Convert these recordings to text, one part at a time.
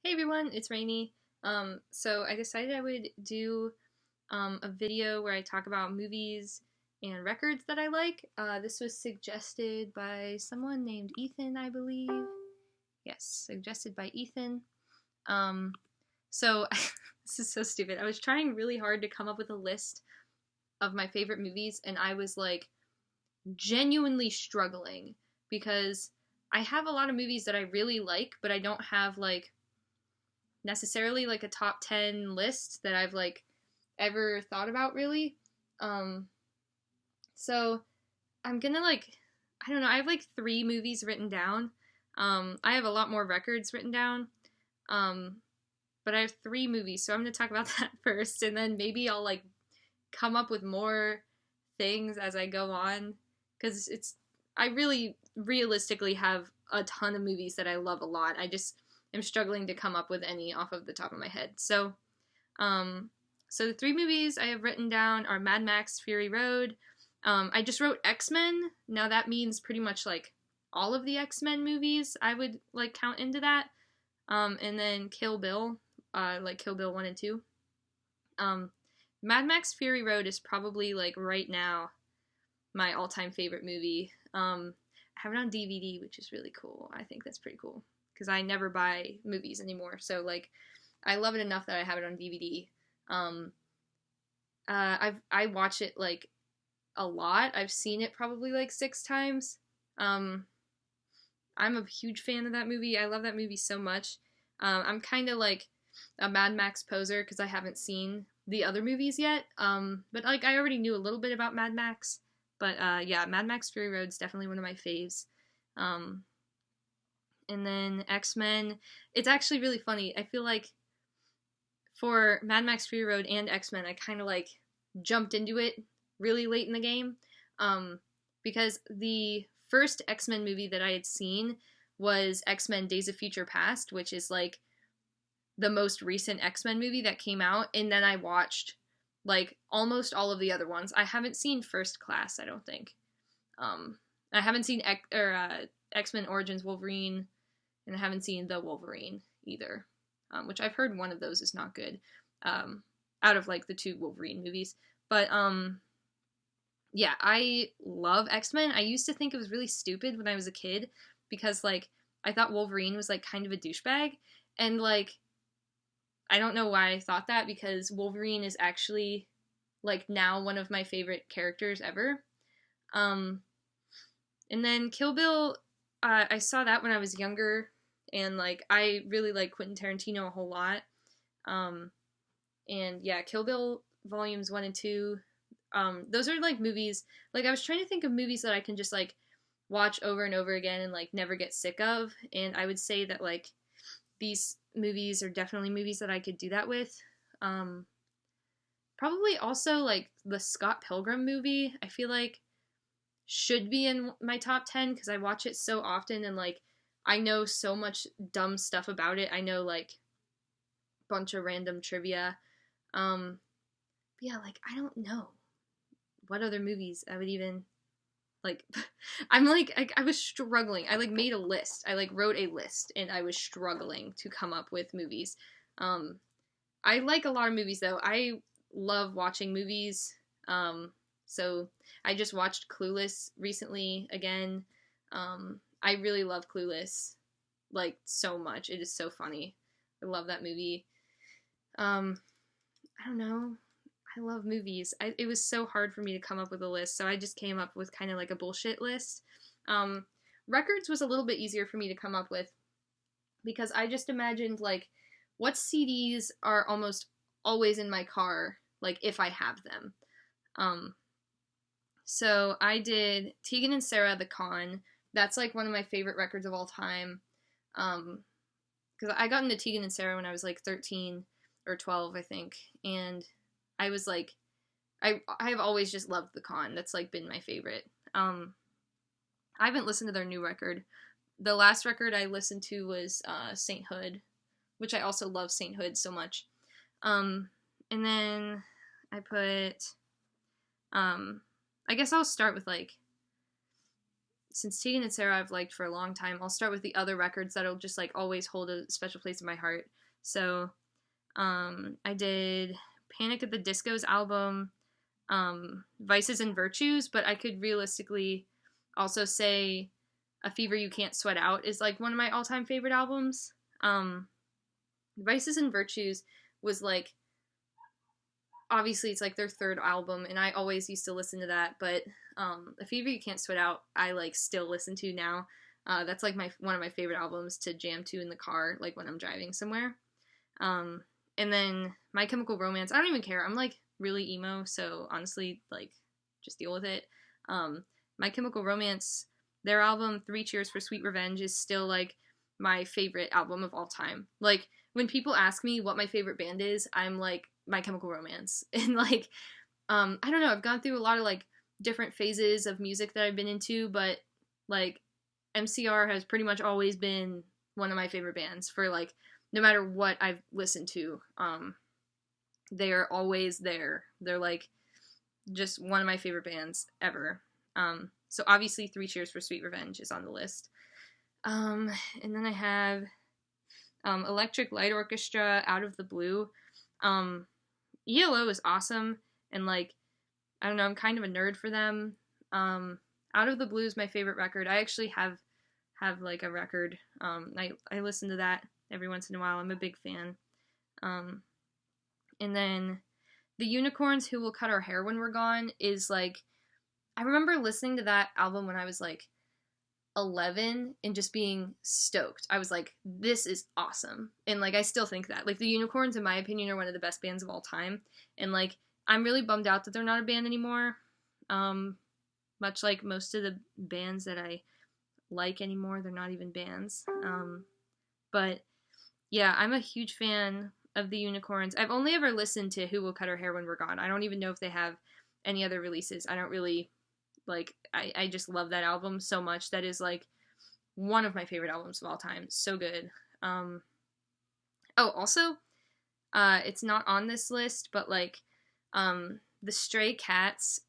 Hey everyone, it's Rayne. So I decided I would do a video where I talk about movies and records that I like. This was suggested by someone named Ethan, I believe. Yes, suggested by Ethan. Um, so this is so stupid. I was trying really hard to come up with a list of my favorite movies, and I was like genuinely struggling because I have a lot of movies that I really like, but I don't have like necessarily like a top 10 list that I've like ever thought about really. Um so I'm gonna like I don't know, I have like 3 movies written down. I have a lot more records written down. Um but I have 3 movies, so I'm gonna talk about that first and then maybe I'll like come up with more things as I go on. Because I really realistically have a ton of movies that I love a lot. I just am struggling to come up with any off of the top of my head. Um, so the 3 movies I have written down are Mad Max, Fury Road. I just wrote X-Men. Now that means pretty much like all of the X-Men movies I would like count into that. And then Kill Bill, like Kill Bill 1 and 2. Um, Mad Max Fury Road is probably like right now my all-time favorite movie. I have it on DVD, which is really cool. I think that's pretty cool because I never buy movies anymore. So like, I love it enough that I have it on DVD. Um, I watch it like a lot. I've seen it probably like 6 times. Um, I'm a huge fan of that movie. I love that movie so much. I'm kind of like a Mad Max poser because I haven't seen the other movies yet. But like I already knew a little bit about Mad Max. But yeah, Mad Max Fury Road is definitely one of my faves. Um, and then X Men. It's actually really funny. I feel like for Mad Max Fury Road and X Men, I kind of like jumped into it really late in the game. Because the first X Men movie that I had seen was X Men Days of Future Past, which is like the most recent X Men movie that came out. And then I watched like almost all of the other ones. I haven't seen First Class, I don't think. Um, I haven't seen X Men Origins Wolverine, and I haven't seen The Wolverine either, which I've heard one of those is not good. Um, out of like the 2 Wolverine movies, but yeah, I love X Men. I used to think it was really stupid when I was a kid because like I thought Wolverine was like kind of a douchebag, and like I don't know why I thought that because Wolverine is actually like now one of my favorite characters ever. Um, and then Kill Bill, I saw that when I was younger, and like I really like Quentin Tarantino a whole lot. Um, and yeah, Kill Bill volumes 1 and 2. Those are like movies. Like I was trying to think of movies that I can just like watch over and over again and like never get sick of, and I would say that like these movies are definitely movies that I could do that with. Um, Probably also like the Scott Pilgrim movie. I feel like should be in my top 10 because I watch it so often and like I know so much dumb stuff about it. I know like a bunch of random trivia. Um, yeah, like I don't know what other movies I would even like. I'm like I was struggling. I like made a list. I like wrote a list and I was struggling to come up with movies. Um, I like a lot of movies though. I love watching movies. So I just watched Clueless recently again. I really love Clueless like so much. It is so funny. I love that movie. Um, I don't know. I love movies. It was so hard for me to come up with a list, so I just came up with kind of like a bullshit list. Um, Records was a little bit easier for me to come up with because I just imagined like what CDs are almost always in my car, like if I have them. Um, so I did Tegan and Sarah the Con. That's like one of my favorite records of all time. Because I got into Tegan and Sarah when I was like 13 or 12, I think, and I was like, I've always just loved the Con. That's like been my favorite. I haven't listened to their new record. The last record I listened to was Sainthood, which I also love Sainthood so much. And then I put, I guess I'll start with like since Tegan and Sarah I've liked for a long time, I'll start with the other records that'll just like always hold a special place in my heart. So I did Panic at the Disco's album, Vices and Virtues, but I could realistically also say A Fever You Can't Sweat Out is like one of my all-time favorite albums. Vices and Virtues was like, obviously it's like their third album, and I always used to listen to that, but A Fever You Can't Sweat Out I like still listen to now. That's like one of my favorite albums to jam to in the car, like when I'm driving somewhere. And then My Chemical Romance, I don't even care. I'm like really emo, so honestly, like, just deal with it. My Chemical Romance, their album 3 Cheers for Sweet Revenge is still like my favorite album of all time. Like, when people ask me what my favorite band is, I'm like, My Chemical Romance. And like, I don't know, I've gone through a lot of like different phases of music that I've been into, but like MCR has pretty much always been one of my favorite bands for like, no matter what I've listened to. They are always there. They're like just one of my favorite bands ever. So obviously 3 Cheers for Sweet Revenge is on the list. And then I have Electric Light Orchestra, Out of the Blue. ELO is awesome, and like, I don't know, I'm kind of a nerd for them. Out of the Blue is my favorite record. I actually have like a record. I listen to that every once in a while. I'm a big fan. And then The Unicorns, Who Will Cut Our Hair When We're Gone is like, I remember listening to that album when I was like 11 and just being stoked. I was like, this is awesome. And like, I still think that. Like, the Unicorns, in my opinion, are one of the best bands of all time. And like, I'm really bummed out that they're not a band anymore. Much like most of the bands that I like anymore, they're not even bands. But yeah, I'm a huge fan of the Unicorns. I've only ever listened to Who Will Cut Our Hair When We're Gone. I don't even know if they have any other releases. I don't really, like, I just love that album so much. That is, like, one of my favorite albums of all time. So good. Also, it's not on this list, but, like, the Stray Cats,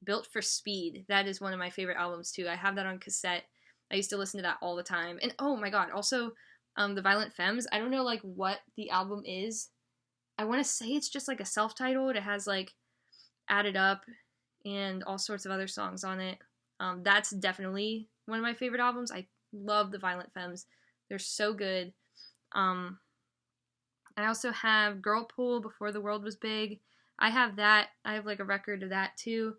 Built for Speed. That is one of my favorite albums, too. I have that on cassette. I used to listen to that all the time. And, oh my god, also the Violent Femmes. I don't know, like, what the album is. I want to say it's just, like, a self-titled. It has, like, Added Up and all sorts of other songs on it. That's definitely one of my favorite albums. I love the Violent Femmes. They're so good. I also have Girl Pool, Before the World Was Big. I have that. I have, like, a record of that, too.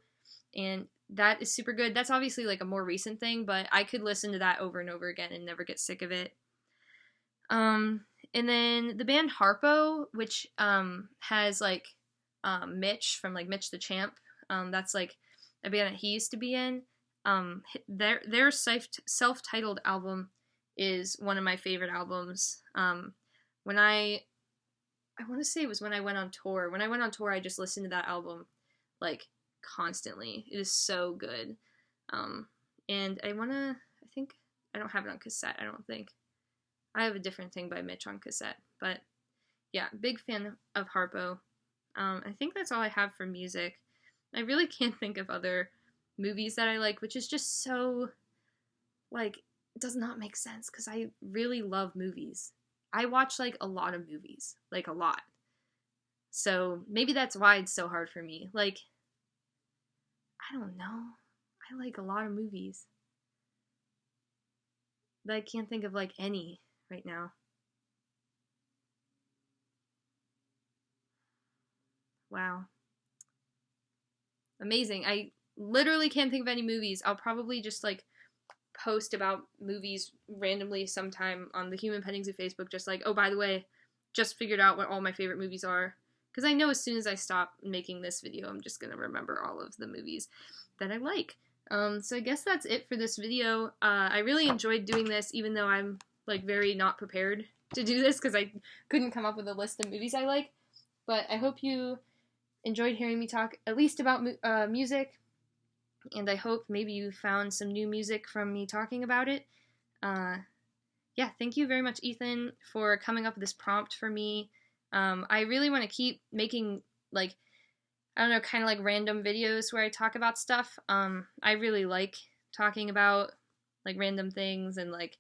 And that is super good. That's obviously, like, a more recent thing, but I could listen to that over and over again and never get sick of it. And then the band Harpo, which has like Mitch from like Mitch the Champ. That's like a band that he used to be in. Their self-titled album is one of my favorite albums. When I want to say it was when I went on tour. When I went on tour, I just listened to that album like constantly. It is so good. And I think I don't have it on cassette. I don't think. I have a different thing by Mitch on cassette, but yeah, big fan of Harpo. I think that's all I have for music. I really can't think of other movies that I like, which is just so, like, does not make sense, because I really love movies. I watch, like, a lot of movies. Like, a lot. So, maybe that's why it's so hard for me. Like, I don't know. I like a lot of movies. But I can't think of, like, any right now. Wow. Amazing. I literally can't think of any movies. I'll probably just like post about movies randomly sometime on the Human Pendings of Facebook, just like, oh, by the way, just figured out what all my favorite movies are. Because I know as soon as I stop making this video, I'm just going to remember all of the movies that I like. So I guess that's it for this video. I really enjoyed doing this, even though I'm like very not prepared to do this because I couldn't come up with a list of movies I like. But I hope you enjoyed hearing me talk at least about music, and I hope maybe you found some new music from me talking about it. Yeah, thank you very much, Ethan, for coming up with this prompt for me. I really want to keep making, like, I don't know, kind of like random videos where I talk about stuff. I really like talking about like random things and like,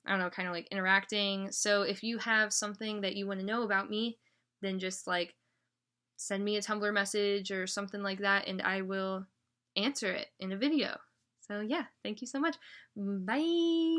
I don't know, kind of like interacting. So if you have something that you want to know about me, then just like send me a Tumblr message or something like that, and I will answer it in a video. So yeah, thank you so much. Bye.